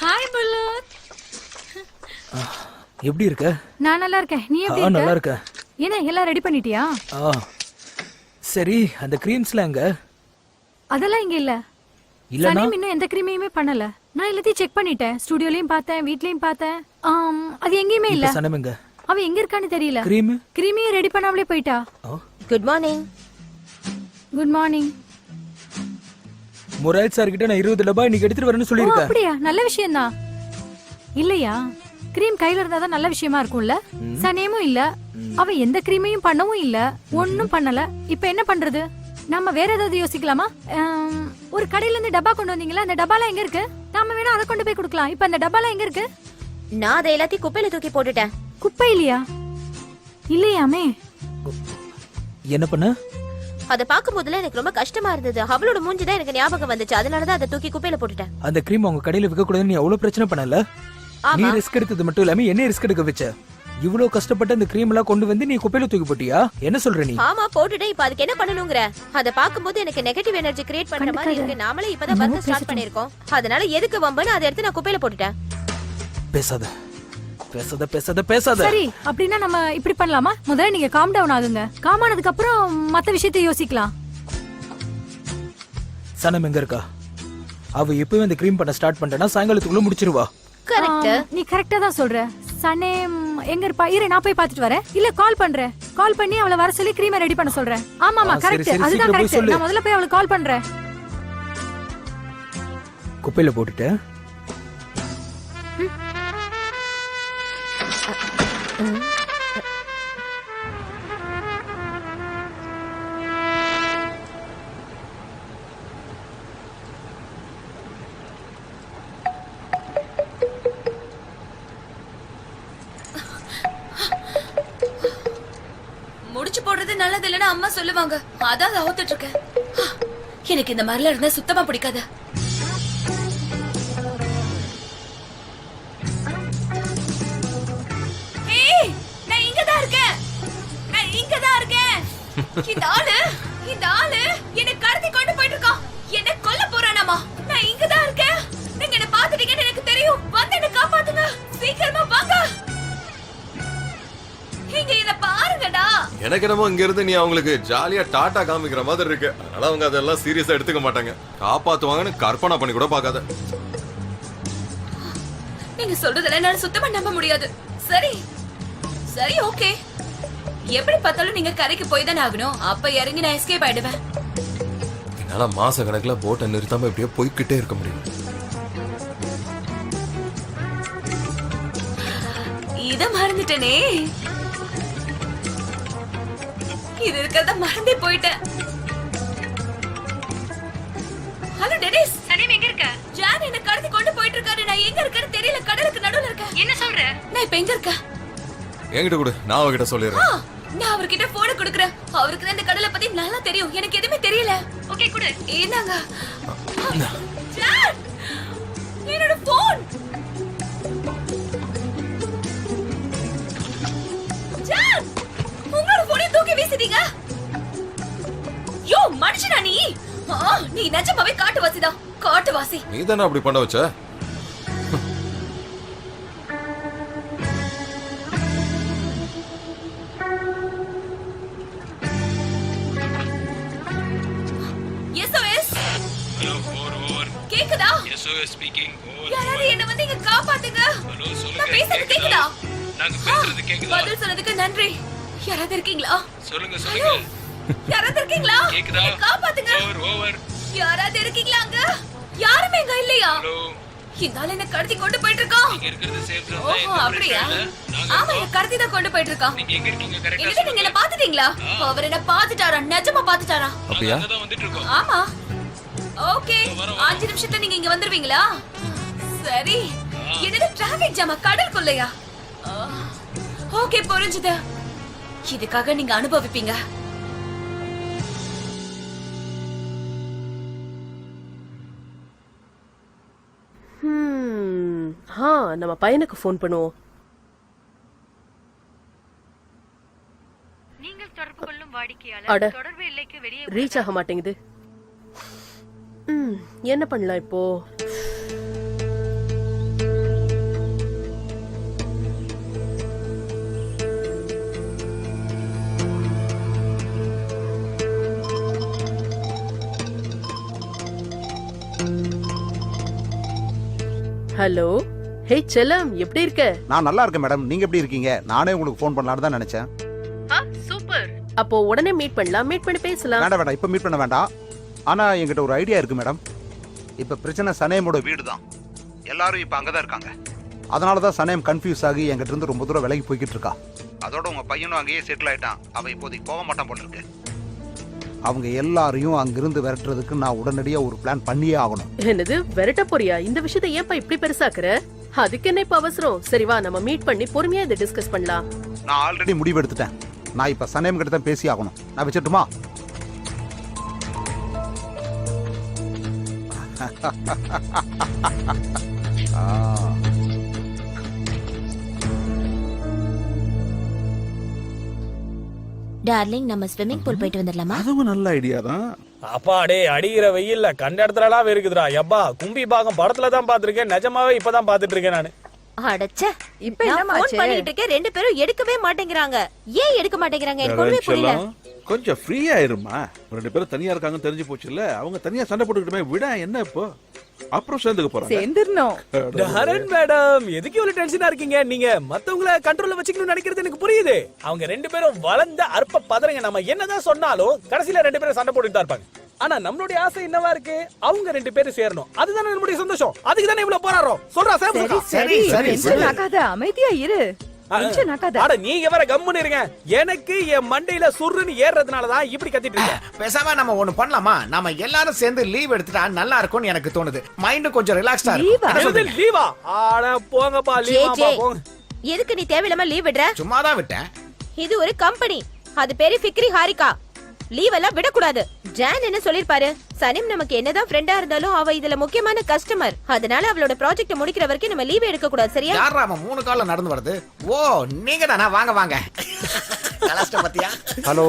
Hi bullet. எப்படி இருக்க? நான் நல்லா இருக்கேன். நீ எப்படி இருக்க? நல்லா இருக்க. என்ன எல்லாம் ரெடி பண்ணிட்டியா? சரி, அந்த கிரீம்ஸ்லாம் எங்க? அதெல்லாம் இங்க இல்ல. இல்லனா சனீம் இன்னும் எந்த கிரீமையுமே பண்ணல. நான் எல்லாத்தையும் செக் பண்ணிட்டேன். ஸ்டுடியோலயும் பார்த்தேன், வீட்லயும் பார்த்தேன். அது எங்கேயுமே இல்ல. சனம் எங்க? அவ எங்க இருக்கான்னு தெரியல. கிரீமையும் ரெடி பண்ணாமலே போயிட்டா. Good morning. Good morning. Muraj sir கிட்ட நான் 20 டப்பா இன்னைக்கு எடுத்துட்டு வரேன்னு சொல்லிருக்கேன். அப்படியா? நல்ல விஷயம் தான். இல்லையா? கிரீம் கையில இருந்தா தான் நல்ல விஷயமா இருக்கும்ல. சனேமும் இல்ல, அவ எந்த கிரீமையும் பண்ணவும் இல்ல, ஒண்ணும் பண்ணல. இப்ப என்ன பண்றது? நம்ம வேற ஏதாவது யோசிக்கலாமா? ஒரு கடையில இருந்து டப்பா கொண்டு வந்தீங்களா? அந்த டப்பாலாம் எங்க இருக்கு? நாம வேணா அதை கொண்டு போய் கொடுக்கலாம். இப்ப அந்த டப்பாலாம் எங்க இருக்கு? நான் அதை எல்லாத்தையும் குப்பையில தூக்கி போட்டுட்டேன். குப்பையிலையா? இல்லையாமே. என்ன பண்ண? அத பாக்கும்போதுல எனக்கு ரொம்ப கஷ்டமா இருந்தது. அவளோட மூஞ்சி தான் எனக்கு ஞாபகம் வந்துச்சு. அதனாலதான் அதை தூக்கி குப்பையில போட்டுட்டேன். அந்த கிரீம் உங்க கடையில விற்க கூடாதுன்னு நீ அவ்வளவு பிரச்சனை பண்ணல. நீ ரிஸ்க் எடுத்தது மட்டும் இல்லாம என்ன ரிஸ்க் எடுக்க வச்ச? இவ்வளவு கஷ்டப்பட்டு அந்த கிரீம் எல்லாம் கொண்டு வந்து நீ குப்பையில தூக்கி போட்டியா? என்ன சொல்ற நீ? ஆமா, போட்டுட்டேன். இப்ப அதுக்கு என்ன பண்ணணும்ங்கற? அத பாக்கும்போது எனக்கு நெகட்டிவ் எனர்ஜி கிரியேட் பண்ற மாதிரி இருக்கு. நாமளே இப்பதான் வர்க் ஸ்டார்ட் பண்ணிருக்கோம். அதனால எதுக்கு வம்பன்னு அதை எடுத்து நான் குப்பையில போட்டுட்டேன். பேசாத. பேசாத பேசாத பேசாத. சரி அப்படின்னா நம்ம இப்படி பண்ணலாமா? முதல்ல நீங்க காம் டவுன் ஆகுங்க. காம் ஆனதுக்கு அப்புறம் மத்த விஷயத்தை யோசிக்கலாம். சனம் எங்க இருக்கா? அவ எப்பவே இந்த க்ரீம் பண்ண ஸ்டார்ட் பண்ணிட்டா சாயங்காலத்துக்குள்ள முடிச்சிருவா. கரெக்ட். நீ கரெக்டா தான் சொல்ற. சனே எங்க இருப்பா? இரு நான் போய் பாத்துட்டு வரேன். இல்ல கால் பண்றேன். கால் பண்ணி அவளை வர சொல்லி க்ரீமை ரெடி பண்ண சொல்றேன். ஆமாமா சரி, கரெக்ட். சரி, அதுதான் சீக்கிரம் போய் கரெக்ட். சொல்லு. நான் முதல்ல போய் அவளுக்கு கால் பண்றேன். குப்பையில போட்டுட்டு முடிச்சு போடுறது நல்லது இல்லைன்னு அம்மா சொல்லுவாங்க. அதான் அவுத்துட்டு இருக்கேன். எனக்கு இந்த மாதிரிலாம் இருந்தா சுத்தமா பிடிக்காது. ஏய், நான் இங்கதான் இருக்கேன். நான் இங்கதான் இருக்கேன். இந்த ஆளு என்னை கடத்தி கொண்டு போயிட்டு இருக்கான். என்ன கொல்ல போறானாமா? நான் இங்கதான் இருக்கேன். நீங்க என்ன பாத்துட்டீங்கன்னு எனக்கு தெரியும். வந்து என்ன காப்பாத்துங்க. சீக்கிரமா வாங்க. இங்க என்ன பாருங்கடா. எனக்கு என்னமோ இங்க இருந்து நீ அவங்களுக்கு ஜாலியா டாட்டா காமிக்கிற மாதிரி இருக்கு. அதனால அவங்க அதெல்லாம் சீரியஸா எடுத்துக்க மாட்டாங்க. காப்பாத்துவாங்கன்னு கற்பனை பண்ணி கூட பார்க்காத. நீங்க சொல்றதுல என்னால சுத்தமா நம்ப முடியாது. சரி சரி ஓகே. எப்படி பார்த்தாலும் நீங்க கரைக்கு போய் தானே ஆகணும். அப்ப இறங்கி நான் எஸ்கேப் ஆயிடுவேன். என்னால மாச கணக்குல போட்டை நிறுத்தாம இப்படியே போய்கிட்டே இருக்க முடியும். இத மறந்துட்டேனே. இது இருக்கிறத மறந்தே போயிட்டேன். ஹலோ டெனிஸ், சனீம் எங்க இருக்க? ஜான் என்ன கடத்தி கொண்டு போயிட்டு இருக்காரு. நான் எங்க இருக்கேன்னு தெரியல. கடலுக்கு நடுவுல இருக்கேன். என்ன சொல்ற? நான் இப்ப எங்க இருக்கேன்? என்கிட்ட கொடு, நான் அவகிட்ட சொல்லிடுறேன். நான் அவர்கிட்ட போன கொடுக்கறேன். அவருக்கு தான் இந்த கடலை பத்தி நல்லா தெரியும். எனக்கு எதுவுமே தெரியல. ஓகே குடு. ஏனாங்க ஜான், என்னோட போன். ஜான், உங்களோட போனை தூக்கி வீசிட்டீங்க. யோ மனுஷனா நீ? நீ நிஜமாவே காட்டுவாசிதான். காட்டுவாசி. நீ தானே அப்படி பண்ண வச்ச. SOS. கேக்குதா? SOS speaking. யாராவது என்ன வந்து இங்க காப்பாத்துங்க. நான் பேசுறது கேக்குதா? நாங்க பேசுறது கேக்குதா? பதில் சொன்னதுக்கு நன்றி. யாராவது இருக்கீங்களா? சொல்லுங்க சொல்லுங்க. யாராவது இருக்கீங்களா? கேக்குதா? காப்பாத்துங்க. ஓவர். யாராவது இருக்கீங்களா அங்க? யாருமே இங்க இல்லையா? இந்தால என்ன கடத்தி கொண்டு போயிட்டு இருக்கான். நீங்க இருக்கிறது சேஃப் தான். ஓஹோ அப்படியா? ஆமா என்ன கடத்தி தான் கொண்டு போயிட்டு இருக்கான். நீங்க எங்க இருக்கீங்க கரெக்ட்டா? என்ன நீங்க என்ன பாத்துட்டீங்களா? அவர் என்ன பாத்துட்டாரா? நிஜமா பாத்துட்டாரா? அப்படியா? அங்க தான் வந்துட்டு இருக்கோம். ஆமா. ஓகே 5 நிமிஷத்துல நீங்க இங்க வந்துருவீங்களா? சரி. என்னது டிராபிக் ஜாமா கடலுக்குள்ளயா? ஓகே புரிஞ்சுது. இதுக்காக நீங்க அனுபவிப்பீங்க. நம்ம பையனுக்கு ஃபோன் பண்ணுவோம். நீங்கள் தொடர்பு கொள்ளும் வாடிக்கையாளர் அட தொடர்பு எல்லைக்கு வெளியே ரீச் ஆக மாட்டேங்குது. என்ன பண்ணலாம் இப்போ? ஹலோ, ஹே செல்லம், எப்படி இருக்க? நான் நல்லா இருக்கேன் மேடம். நீங்க எப்படி இருக்கீங்க? நானே உங்களுக்கு ஃபோன் பண்ணலாம்னு தான் நினைச்சேன். சூப்பர். அப்போ உடனே மீட் பண்ணலாம். மீட் பண்ணி பேசலாம். வேண்டாம் இப்ப மீட் பண்ண வேண்டாம். ஆனா என்கிட்ட ஒரு ஐடியா இருக்கு மேடம். இப்ப பிரச்சனை சனேமோட வீடு தான். எல்லாரும் இப்ப அங்கதான் இருக்காங்க. அதனாலதான் சனேம் கன்ஃபியூஸ் ஆகி என்கிட்ட இருந்து ரொம்ப தூரம் விலகி போய்கிட்டு இருக்கா. அதோட உங்க பையனும் அங்கேயே செட்டில் ஆயிட்டான். அவன் இப்போதைக்கு போக மாட்டான் போல இருக்கு. அவங்க எல்லாரையும் அங்கிருந்து விரட்டுறதுக்கு நான் உடனடியா ஒரு பிளான் பண்ணியே ஆகணும். என்னது விரட்ட போறியா? இந்த விஷயத்தை ஏன்பா இப்படி பெருசாக்குற? அதுக்கு என்ன இப்ப அவசரம்? சரி வா, நம்ம மீட் பண்ணி பொறுமையா இதை டிஸ்கஸ் பண்ணலாம். நான் ஆல்ரெடி முடிவு எடுத்துட்டேன். நான் இப்ப சனேம் கிட்ட தான் பேசி ஆகணும். நான் வச்சிட்டுமா? டார்லிங், நம்ம ஸ்விம்மிங் பூல் போயிட்டு வந்துடலாமா? அதுவும் நல்ல ஐடியா தான். அப்பா டே அடிக்கிற வெயில்ல கண்ட இடத்துல எல்லாம் இருக்குதுடா. எப்பா கும்பி பாகம் படத்துல தான் பாத்திருக்கேன். நிஜமாவே இப்பதான் பாத்துட்டு இருக்கேன் நானு. அடச்சே இப்ப என்னமா ஃபோன் ஆச்சு? பண்ணிட்டு இருக்கேன், ரெண்டு பேரும் எடுக்கவே மாட்டேங்கிறாங்க. ஏன் எடுக்க மாட்டேங்கிறாங்க எனக்கு ஒண்ணுமே புரியல. செல்லம், கொஞ்சம் ஃப்ரீயா இருமா. ரெண்டு பேரும் தனியா இருக்காங்கன்னு தெரிஞ்சு போச்சு இல்ல, அவங்க தனியா சண்டை போட்டுக்கிட்டுமே விட என்ன இப்போ, அப்புறம் சேர்ந்துக்க போறாங்க. சேர்ந்துடணும். தரன் மேடம், எதுக்கு இவ்வளவு டென்ஷனா இருக்கீங்க? நீங்க மத்தவங்கள கண்ட்ரோல்ல வச்சுக்கணும்னு நினைக்கிறது எனக்கு புரியுது. அவங்க ரெண்டு பேரும் வளர்ந்த அற்ப பதறங்க. நம்ம என்னதான் சொன்னாலும் கடைசியில ரெண்டு பேரும் சண்டை போட்டுட்டு தான் இருப்பாங்க. ஆனா நம்மளுடைய ஆசை என்னவா இருக்கு? அவங்க ரெண்டு பேரும் சேரணும். அதுதானே நம்மளுடைய சந்தோஷம். அதுக்கு தானே இவ்வளவு போராடுறோம். சொல்றா சரி சரி டென்ஷன் ஆகாத, அமைதியா இரு. டென்ஷன் ஆகாத. அட நீங்க வேற கம்முன்னு இருங்க. எனக்கு என் மண்டையில சுருன்னு ஏறதுனால தான் இப்படி கத்திட்டு இருக்கேன். பேசாம நம்ம ஒண்ணு பண்ணலாமா? நம்ம எல்லாரும் சேர்ந்து லீவ் எடுத்துட்டா நல்லா இருக்கும்னு எனக்கு தோணுது. மைண்ட் கொஞ்சம் ரிலாக்ஸ்டா லீவா? இருக்கும். லீவா? ஆட போங்கப்பா, லீவாப்பா போங்க. எதுக்கு நீ தேவையில்லாம லீவ் விடுற? சும்மா தான் விட்டேன். இது ஒரு கம்பெனி. அது பேரு ஃபிக்ரி ஹாரிகா. லீவ் எல்லாம் விடக்கூடாது. ஜான் என்ன சொல்லிருப்பாரு? சனிம் நமக்கு என்னதான் ஃப்ரெண்டா இருந்தாலும் அவ இதுல முக்கியமான கஸ்டமர். அதனால அவளோட ப்ராஜெக்ட் முடிக்கிற வரைக்கும் நம்ம லீவ் எடுக்க கூடாது. சரியா? யாரா அவன் 3 கால்ல நடந்து வருது? ஓ நீங்க தானா? வாங்க வாங்க. கலாஸ்ட பத்தியா? Hello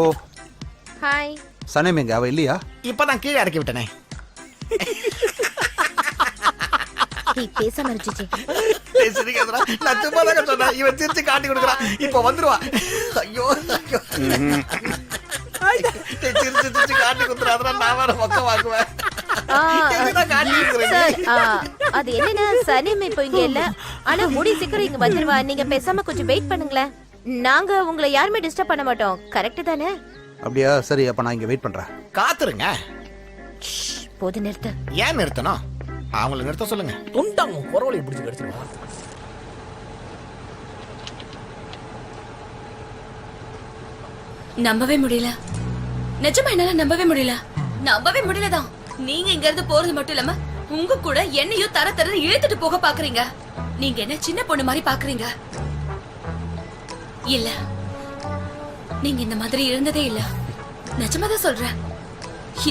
hi. சனேம் எங்க? அவ இல்லையா? இப்பதான் கீழே இறக்கி விட்டனே. நீ பேசாம இருந்துச்சு. நான் சும்மா தான் சொன்னேன். இவன் திருச்சி காட்டி கொடுக்குறான். இப்ப வந்துருவா. ஐயோ ஐயோ. திருச்சி திருச்சி காட்டி கொடுத்துறாங்க. நான் வேற பக்கம் வாக்குவேன். அது என்னன்னா சனிம் இப்ப இங்க இல்ல. ஆனா முடி சீக்கிரம் இங்க வந்துருவா. நீங்க பேசாம கொஞ்சம் வெயிட் பண்ணுங்களேன். நாங்க உங்களை யாருமே டிஸ்டர்ப் பண்ண மாட்டோம். கரெக்ட் தானே? அப்படியா? சரி, அப்ப நான் இங்க வெயிட் பண்றேன். காத்துருங்க. போது நிறுத்து. ஏன் நிறுத்தணும்? அவங்கள நிறுத்த சொல்லுங்க. துண்டாங்க குரவலை பிடிச்சு கடிச்சிருவா. நம்பவே முடியல. நிஜமா என்னால நம்பவே முடியல. நம்பவே முடியலதான். நீங்க இங்க இருந்து போறது மட்டும் இல்லாம உங்க கூட என்னையும் தர தர இழுத்துட்டு போக பாக்குறீங்க. நீங்க என்ன சின்ன பொண்ணு மாதிரி பாக்குறீங்க. இல்ல, நீங்க இந்த மாதிரி இருந்ததே இல்ல. நிஜமாதான் சொல்றேன்.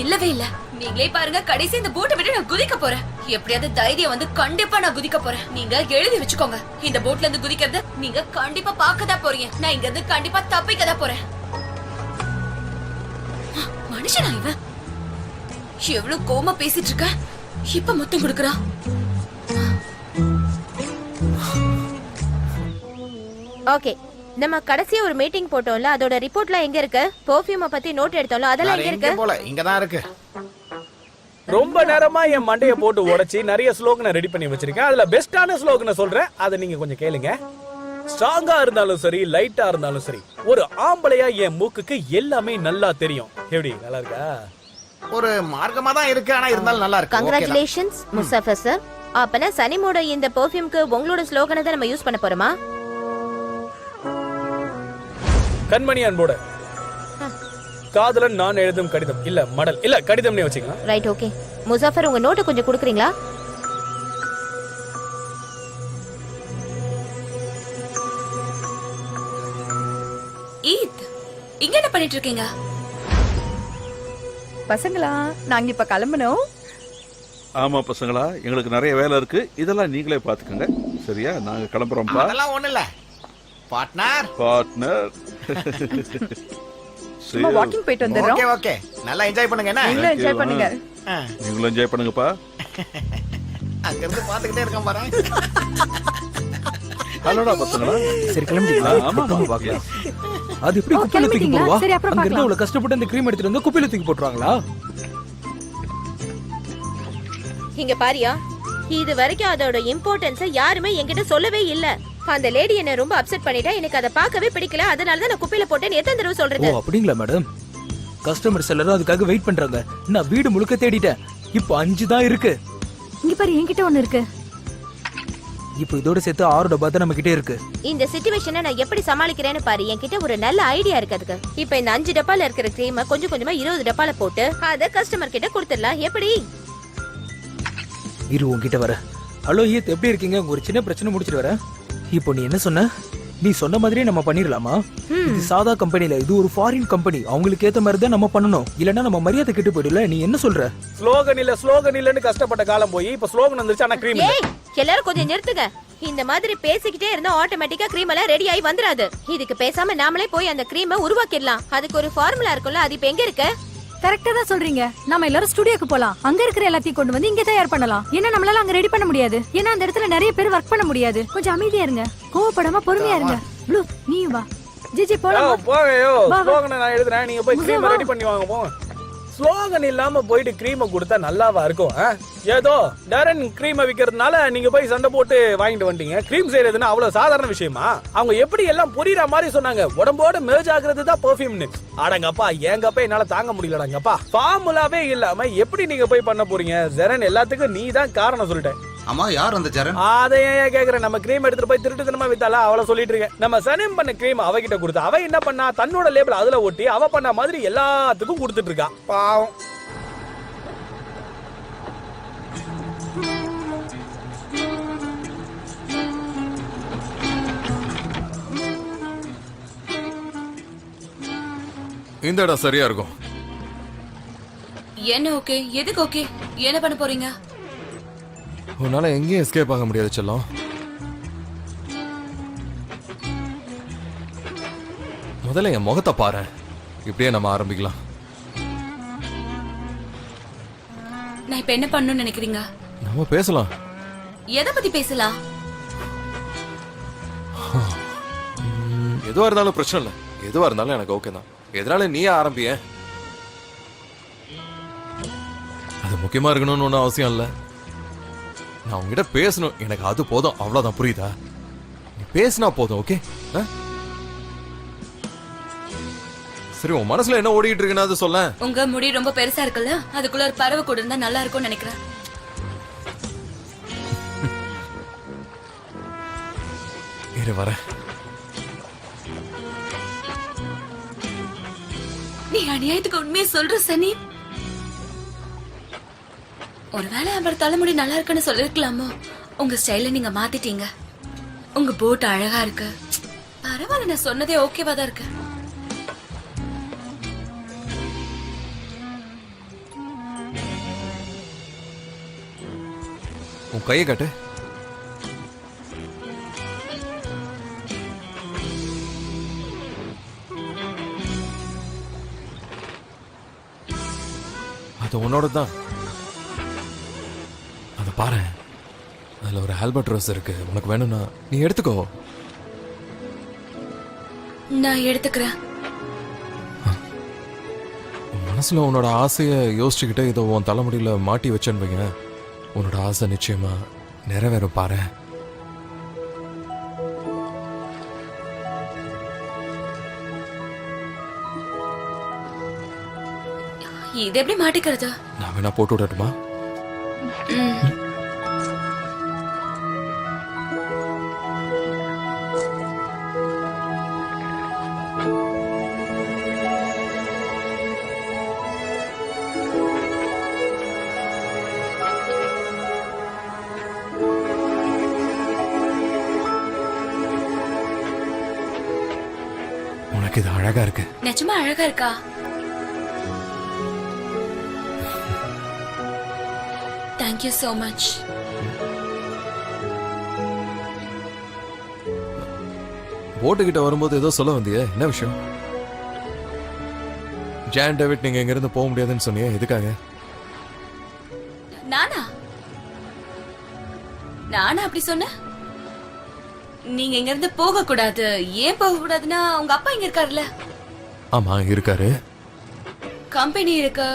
இல்லவே இல்ல. நீங்களே பாருங்க, கடைசி இந்த போட்டை விட்டு நான் குதிக்க போறேன். எப்படியாவது தைரியம் வந்து கண்டிப்பா நான் குதிக்க போறேன். நீங்க எழுதி வச்சுக்கோங்க. இந்த போட்ல இருந்து குதிக்கிறத நீங்க கண்டிப்பா பார்க்கதான் போறீங்க. நான் இங்க இருந்து கண்டிப்பா தப்பிக்கதான் போறேன். மனுஷனா இவன்? எவ்வளவு கோமா பேசிட்டு இருக்க. இப்ப முத்தம் கொடுக்கறா. ஓகே, நம்ம கடைசியா ஒரு மீட்டிங் போட்டோம்ல, அதோட ரிப்போர்ட்லாம் எங்க இருக்கு? பெர்ஃப்யூமை பத்தி நோட் எடுத்தோம்ல, அதெல்லாம் எங்க இருக்கு? போல இங்கதான் இருக்கு. ரொம்ப நேரமா என் மண்டைய போட்டு உடைச்சி நிறைய ஸ்லோகனை ரெடி பண்ணி வச்சிருக்கேன். அதுல பெஸ்டான ஸ்லோகனை சொல்றேன். அதை நீங்க கொஞ்சம் கேளுங்க. ஸ்ட்ராங்கா இருந்தாலும் சரி, லைட்டா இருந்தாலும் சரி, ஒரு ஆம்பளையா என் மூக்குக்கு எல்லாமே நல்லா தெரியும். எப்படி, நல்லா இருக்கா? ஒரு மார்க்கமா தான் இருக்கு. ஆனா இருந்தாலும் நல்லா இருக்கு. Congratulations Muzaffar sir. அப்பனா சனிமோட இந்த பெர்ஃப்யூம்க்கு உங்களோட ஸ்லோகனை தான் நம்ம யூஸ் பண்ண போறோமா? கண்மணி அன்போட காதலன் நான் எழுதும் கடிதம். இல்ல மடல், இல்ல கடிதம்னே வச்சுக்கலாம். Right, okay. முசாஃபர், உங்க நோட்டை கொஞ்சம் கொடுக்குறீங்களா? ஈத், இங்க என்ன பண்ணிட்டு இருக்கீங்க? பசங்களா, நாங்க இப்ப கிளம்பணும். ஆமா பசங்களா, எங்களுக்கு நிறைய வேலை இருக்கு. இதெல்லாம் நீங்களே பாத்துக்கோங்க. சரியா? நாங்க கிளம்புறோம்ப்பா. அதெல்லாம் ஒண்ணு இல்ல பார்ட்னர். பார்ட்னர். சும்மா வாக்கிங் போயிட்டு வந்துறோம். ஓகே ஓகே, நல்லா என்ஜாய் பண்ணுங்க. என்ன நீங்களும் என்ஜாய் பண்ணுங்க. நீங்களும் என்ஜாய் பண்ணுங்கப்பா. அங்க இருந்து பாத்துக்கிட்டே இருக்கேன் பாரு. ஹலோடா பசங்களா. சரி கிளம்பிட்டீங்களா? ஆமா பார்க்கலாம். அது எப்படி குப்பையில தூக்கி கிளம்பிட்டீங்களா? போடுவா? சரி, அப்புறம் அங்க இருந்து பார்க்கலாம். அவ்வளவு கஷ்டப்பட்டு அந்த க்ரீம் எடுத்துட்டு வந்து குப்பையில தூக்கி போட்டுருவாங்களா? இங்க பாரியா, இது வரைக்கும் அதோட இம்பார்ட்டன்ஸ யாருமே என்கிட்ட சொல்லவே இல்ல. அந்த லேடி என்ன ரொம்ப அப்செட் பண்ணிட்டா. எனக்கு அதை பார்க்கவே பிடிக்கல. அதனால தான் நான் குப்பையில போட்டேன்னு எத்தனை தடவை ஓ சொல்றது? அப்படிங்களா மேடம்? கஸ்டமர்ஸ் எல்லாரும் அதுக்காக வெயிட் பண்றாங்க. நான் வீடு முழுக்க தேடிட்டேன். இப்போ 5 தான் இருக்கு. இங்க பாரு, என்கிட்ட ஒண்ணு இருக்கு. இப்போ இதோட சேர்த்து 6 டப்பா தான் நம்ம கிட்டே இருக்கு. இந்த சிச்சுவேஷனை நான் எப்படி சமாளிக்கிறேன்னு பாரு. என்கிட்ட ஒரு நல்ல ஐடியா இருக்கு அதுக்கு. இப்போ இந்த 5 டப்பால இருக்கிற கிரீமை கொஞ்சம் கொஞ்சமா 20 டப்பால போட்டு அத கஸ்டமர் கிட்ட கொடுத்துடலாம். எப்படி? இரு, உன்கிட்ட வர. ஹலோ ஈத், எப்படி இருக்கீங்க? ஒரு சின்ன பிரச்சனை முடிச்சிட்டு வரேன். இப்போ நீ என்ன சொன்ன? நீ சொன்ன மாதிரியே நம்ம பண்ணிரலாமா? இது சாதா கம்பெனில, இது ஒரு ஃபாரின் கம்பெனி. அவங்களுக்கு ஏத்த மாதிரி தான் நம்ம பண்ணணும். இல்லனா நம்ம மரியாதை கெட்டு போயிடுல. நீ என்ன சொல்ற? ஸ்லோகன் இல்லன்னு கஷ்டப்பட்ட காலம் போய் இப்ப ஸ்லோகன் வந்துருச்சு. ஆனா க்ரீம் இல்ல. ஏய், எல்லாரும் கொஞ்சம் நிறுத்துங்க. இந்த மாதிரி பேசிக்கிட்டே இருந்தா ஆட்டோமேட்டிக்கா க்ரீம் எல்லாம் ரெடி ஆகி வந்துராது. இதுக்கு பேசாம நாமளே போய் அந்த க்ரீமை உருவாக்கிடலாம். அதுக்கு ஒரு ஃபார்முலா இருக்கும்ல, அது இப்ப எங்க இருக்கு? கரெக்டா தான் சொல்றீங்க. நம்ம எல்லாரும் ஸ்டுடியோக்கு போலாம். அங்க இருக்கிற எல்லாத்தையும் கொண்டு வந்து இங்க தயார் பண்ணலாம். ஏன்னா நம்மளால அங்க ரெடி பண்ண முடியாது. ஏன்னா அந்த இடத்துல நிறைய பேர் ஒர்க் பண்ண முடியாது. கொஞ்சம் அமைதியா இருங்க, கோவப்படாம பொறுமையா இருங்க. ப்ளூ நீயும் வா. ஜிஜி போலாம். போகையோ வா, வா. ஸ்லோகனை நான் எழுதுறேன், நீங்க போய் க்ரீம் ரெடி பண்ணி வாங்க போங்க. ஸ்லோகன் இல்லாம போயிட்டு க்ரீமை கொடுத்தா நல்லாவா இருக்கும்? ஏதோ டேரன் க்ரீமை விக்கிறதுனால நீங்க போய் சண்டை போட்டு வாங்கிட்டு வந்துட்டீங்க. க்ரீம் செய்யறதுன்னா அவ்வளவு சாதாரண விஷயமா? அவங்க எப்படி எல்லாம் புரியுற மாதிரி சொன்னாங்க, உடம்போட மெர்ஜ் ஆகுறது தான் பெர்ஃபியூம்னு. அடங்கப்பா, ஏங்கப்பா என்னால தாங்க முடியலடாங்கப்பா. ஃபார்முலாவே இல்லாம எப்படி நீங்க போய் பண்ண போறீங்க? ஜெரன் எல்லாத்துக்கும் நீ தான் காரணம் சொல்லிட்டேன். ஆமா, யார் அந்த ஜெரன்? அதை ஏன் கேக்குறேன்? நம்ம க்ரீம் எடுத்துட்டு போய் திருட்டுத்தனமா வித்தாலா அவள சொல்லிட்டு இருக்கேன். நம்ம சனிம் பண்ண க்ரீம் அவகிட்ட கொடுத்தா அவ என்ன பண்ணா, தன்னோட லேபிள் அதுல ஒட்டி அவ பண்ண மாதிரி எல்லாத்துக்கும் கொடுத்துட்டு இருக்கா. பாவம். இந்த இடம் சரியா இருக்கும். என்ன ஓகே? எதுக்கு ஓகே? என்ன பண்ண போறீங்க? உன்னால எங்கேயும் எஸ்கேப் ஆக முடியாது செல்லம். முதல்ல என் முகத்தை பாரு. இப்படியே நம்ம ஆரம்பிக்கலாம். நான் இப்ப என்ன பண்ணணும்னு நினைக்கிறீங்க? நம்ம பேசலாம். எதை பத்தி பேசலாம்? எதுவா இருந்தாலும் பிரச்சனை இல்லை. எதுவா இருந்தாலும் எனக்கு ஓகே தான். எதனால நீயே ஆரம்பிய? அது முக்கியமா இருக்கணும்னு ஒன்றும் அவசியம் இல்லை. நான் உங்ககிட்ட பேசணும், எனக்கு அது போதும். அவ்வளவுதான், புரியுதா? நீ பேசினா போதும். ஓகே? சரி, உன் மனசுல என்ன ஓடிட்டு இருக்குன்னு அது சொல்ல. உங்க முடி ரொம்ப பெருசா இருக்குல்ல, அதுக்குள்ள ஒரு பறவை கூட இருந்தா நல்லா இருக்கும்னு நினைக்கிறேன். இரு வர. நீ அநியாயத்துக்கு உண்மையை சொல்ற சனி. ஒருவேளை அவர் தலைமுடி நல்லா இருக்குன்னு சொல்லிருக்கலாமோ? உங்க ஸ்டைல நீங்க மாத்திட்டீங்க. உங்க போட் அழகா இருக்கு. பரவாயில்ல, நான் சொன்னதே ஓகேவா தான் இருக்கு. உன் கையை காட்டு. அது உன்னோட தான். அதை பாரு, அதுல ஒரு ஆல்பர்ட் ரோஸ் இருக்கு. உனக்கு வேணும்னா நீ எடுத்துக்கோ. நான் எடுத்துக்கிறேன். உன் மனசுல உன்னோட ஆசையை யோசிச்சுக்கிட்டே இதை உன் தலைமுடியில மாட்டி வச்சேன்னு வைங்க, உன்னோட ஆசை நிச்சயமா நிறைவேறும். பாரு. இது எப்படி மாட்டிக்கிறது? நான் வேணா போட்டு விடட்டுமா? உனக்கு இது அழகா இருக்கு. நிஜமா அழகா இருக்கா? Thank you so much. போட்டுக்கிட்ட வரும்போது ஏதோ சொல்ல வந்தியே, என்ன விஷயம்? ஜான் டேவிட், நீங்க இங்க இருந்து போக முடியாதுன்னு சொன்னீங்க, எதுக்காக? நானா அப்படி சொன்ன? நீங்க இங்க இருந்து போக கூடாது. ஏன் போக கூடாதுன்னா, உங்க அப்பா இங்க இருக்காருல்ல. ஆமா, இருக்காரு. கம்பெனி இருக்கு,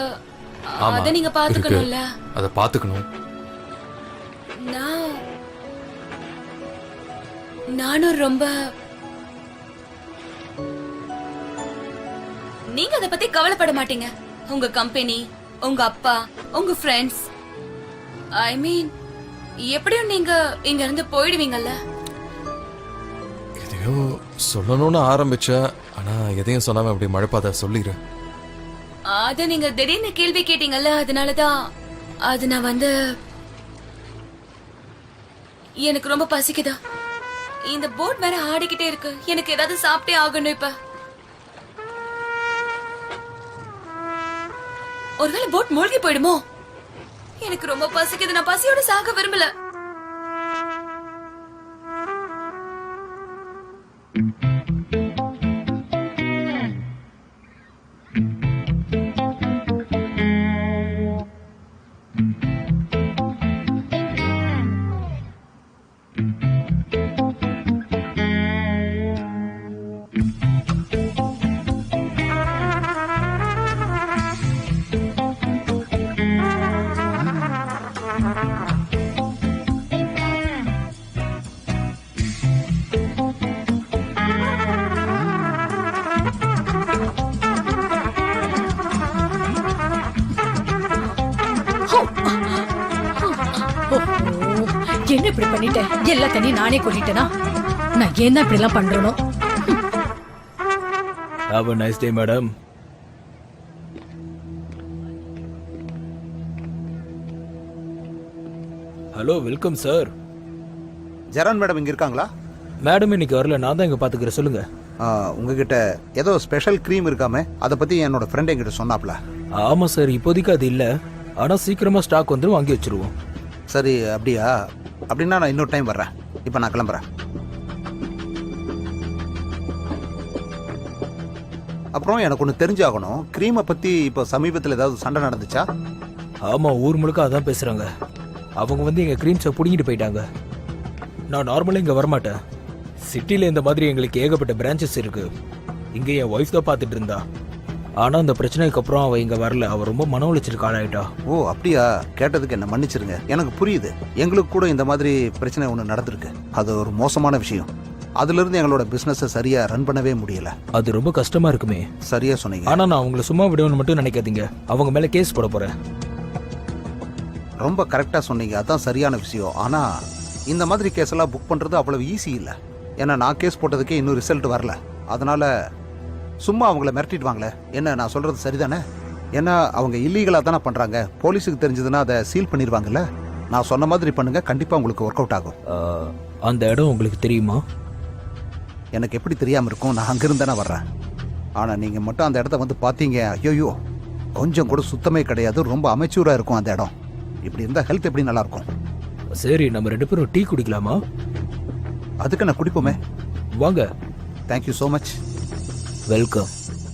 ஆமா, அத நீங்க பாத்துக்கணும்ல. அத பாத்துக்கணும். நானும் ரொம்ப. நீங்க அத பத்தி கவலைப்பட மாட்டீங்க. உங்க கம்பெனி, உங்க அப்பா, உங்க ஃப்ரெண்ட்ஸ், ஐ மீன் எப்படியும் நீங்க இங்க இருந்து போயிடுவீங்கல்ல. எதையோ சொல்லணும்னு ஆரம்பிச்ச, ஆனா எதையும் சொல்லாம அப்படி மழைப்பாத சொல்லிடு. அத நீங்க திடீர்னு கேள்வி கேட்டீங்கல்ல, அதனாலதான். அது நான் வந்து, எனக்கு ரொம்ப பசிக்குதா. இந்த போட் வேற ஆடிக்கிட்டே இருக்கு. எனக்கு ஏதாவது சாப்பிட்டே ஆகணும். இப்ப ஒருவேளை போட் மூழ்கி போயிடுமோ? எனக்கு ரொம்ப பசிக்குது. நான் பசியோட சாக விரும்பல. என்ன இப்படி பண்ணிட்டேன்? எல்லா தண்ணியும் நானே கொட்டிட்டேனா? நான் ஏன் தான் இப்படி எல்லாம் பண்றேனோ? Have a nice day madam. Hello, welcome sir. Jeran madam இங்க இருக்காங்களா? மேடம் இன்னைக்கு வரல, நான் தான் இங்க பாத்துக்கிறேன். சொல்லுங்க. உங்ககிட்ட ஏதோ ஸ்பெஷல் க்ரீம் இருக்காமே, அதை பத்தி என்னோட ஃப்ரெண்ட் என்கிட்ட சொன்னாப்ல. ஆமா சார், இப்போதைக்கு அது இல்ல. ஆனா சீக்கிரமா ஸ்டாக் வந்து வாங்கி வச்சிருவோம். சரி, அப்படியா? அப்படின்னா நான் இன்னொரு டைம் வர்றேன். இப்போ நான் கிளம்புறேன். அப்புறம் எனக்கு ஒன்று தெரிஞ்சாகணும். க்ரீமை பத்தி இப்போ சமீபத்தில் ஏதாவது சண்டை நடந்துச்சா? ஆமா, ஊர் முழுக்க அதான் பேசுறாங்க. அவங்க வந்து எங்க கிரீம்ஸை புடிங்கிட்டு போயிட்டாங்க. நான் நார்மலா இங்க வரமாட்டேன். சிட்டில இந்த மாதிரி எங்களுக்கு ஏகப்பட்ட பிரான்ச்சஸ் இருக்கு. இங்க என் ஒய்ஃப் தான் பார்த்துட்டு இருந்தா. ஆனா அந்த பிரச்சனைக்கு அப்புறம் அவ இங்க வரல. அவ ரொம்ப மன உளைச்சலுக்கு ஆளாயிட்டா. ஓ அப்படியா? கேட்டதுக்கு என்ன மன்னிச்சிருங்க. எனக்கு புரியுது. எங்களுக்கு கூட இந்த மாதிரி பிரச்சனை ஒன்று நடந்திருக்கு. அது ஒரு மோசமான விஷயம். அதுல இருந்து எங்களோட பிசினஸை சரியா ரன் பண்ணவே முடியல. அது ரொம்ப கஷ்டமா இருக்குமே. சரியா சொன்னீங்க. ஆனா நான் அவங்கள சும்மா விடுவேன்னு மட்டும் நினைக்காதீங்க. அவங்க மேல கேஸ் போட போறேன். ரொம்ப கரெக்டா சொன்னீங்க. அதான் சரியான விஷயம். ஆனா இந்த மாதிரி கேஸ் எல்லாம் புக் பண்றது அவ்வளவு ஈஸி இல்லை. ஏன்னா நான் கேஸ் போட்டதுக்கே இன்னும் ரிசல்ட் வரல. அதனால சும்மா அவங்கள மிரட்டிடுவாங்களே. என்ன நான் சொல்றது சரிதானே? ஏன்னா அவங்க இல்லீகலா தானே பண்றாங்க. போலீஸுக்கு தெரிஞ்சதுன்னா அதை சீல் பண்ணிடுவாங்கல்ல. நான் சொன்ன மாதிரி பண்ணுங்க, கண்டிப்பா உங்களுக்கு ஒர்க் அவுட் ஆகும். அந்த இடம் உங்களுக்கு தெரியுமா? எனக்கு எப்படி தெரியாம இருக்கும்? நான் அங்கிருந்து தானே வர்றேன். ஆனா நீங்க மட்டும் அந்த இடத்த வந்து பாத்தீங்க, ஐயோ கொஞ்சம் கூட சுத்தமே கிடையாது. ரொம்ப அமைச்சூரா இருக்கும் அந்த இடம். இப்படி இருந்தா ஹெல்த் எப்படி நல்லா இருக்கும்? சரி, நம்ம 2 பேரும் டீ குடிக்கலாமா? அதுக்கு நான் குடிப்போமே. வாங்க. Thank you so much. வெல்கம்.